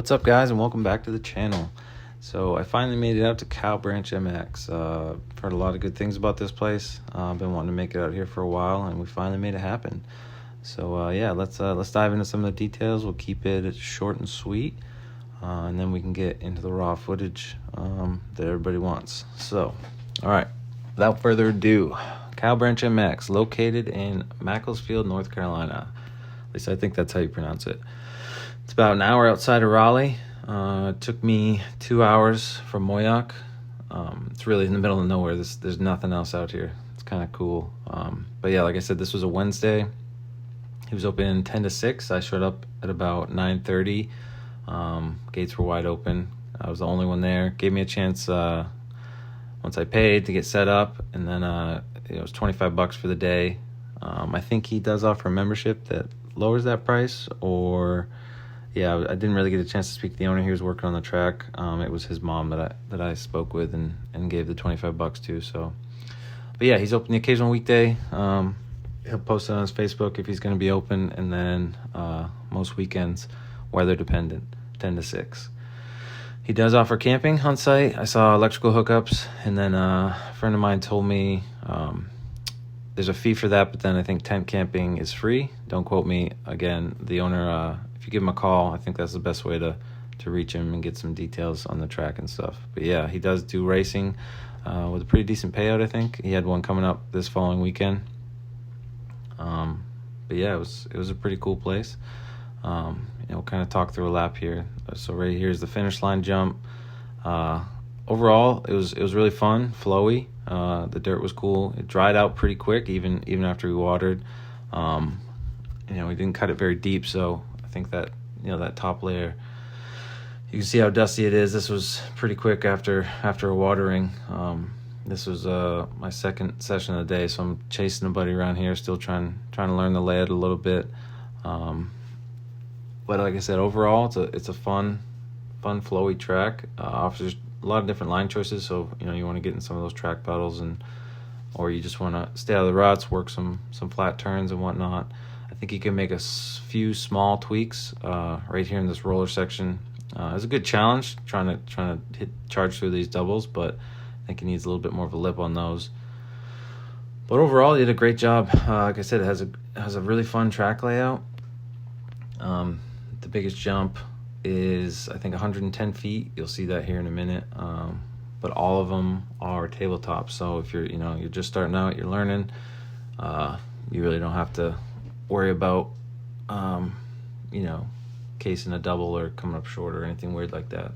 What's up, guys, and welcome back to the channel. So I finally made it out to CowBranch Mx. Heard a lot of good things about this place. I've been wanting to make it out here for a while, and we finally made it happen. So yeah, let's dive into some of the details. We'll keep it short and sweet, and then we can get into the raw footage that everybody wants. So, all right, without further ado, CowBranch Mx, located in Macclesfield, North Carolina. At least I think that's how you pronounce it. It's about an hour outside of Raleigh. It took me 2 hours from Moyock. It's really in the middle of nowhere. There's nothing else out here. It's kind of cool. But yeah, like I said, this was a Wednesday. He was open 10 to 6. I showed up at about 9:30. Gates were wide open. I was the only one there. Gave me a chance once I paid to get set up, and then it was $25 for the day. I think he does offer a membership that lowers that price, or yeah, I didn't really get a chance to speak to the owner. He was working on the track. It was his mom that I spoke with and gave the $25 to. So, but yeah, he's open the occasional weekday. He'll post it on his Facebook if he's going to be open, and then most weekends, weather dependent, 10 to 6. He does offer camping on site. I saw electrical hookups, and then a friend of mine told me there's a fee for that, but then I think tent camping is free. Don't quote me. Again, the owner, if you give him a call, I think that's the best way to reach him and get some details on the track and stuff. But yeah, he does do racing with a pretty decent payout, I think. He had one coming up this following weekend. But yeah, it was a pretty cool place. We'll kind of talk through a lap here. So right here is the finish line jump. Overall, it was really fun, flowy. The dirt was cool. It dried out pretty quick, even after we watered. We didn't cut it very deep, so I think that that top layer, you can see how dusty it is. This was pretty quick after watering. This was my second session of the day, so I'm chasing a buddy around here, still trying to learn the layout a little bit. But like I said, overall, it's a fun, flowy track. Offers a lot of different line choices, so you want to get in some of those track pedals, or you just want to stay out of the ruts, work some flat turns and whatnot. I think you can make a few small tweaks right here in this roller section. It's a good challenge trying to charge through these doubles, but I think it needs a little bit more of a lip on those. But overall, he did a great job. Like I said, it has a really fun track layout. The biggest jump is, I think, 110 feet. You'll see that here in a minute. But all of them are tabletop. So if you're just starting out, you're learning, you really don't have to worry about casing a double or coming up short or anything weird like that.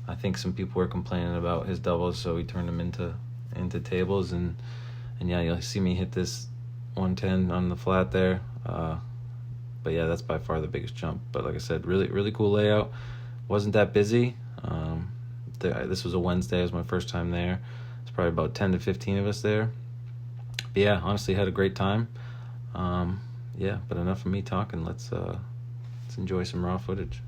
I think some people were complaining about his doubles, so we turned them into tables, and yeah, you'll see me hit this 110 on the flat there. But yeah, that's by far the biggest jump. But like I said, really, really cool layout. Wasn't that busy. This was a Wednesday. It was my first time there. It's probably about 10 to 15 of us there. But yeah, honestly, had a great time. Yeah, but enough of me talking. Let's enjoy some raw footage.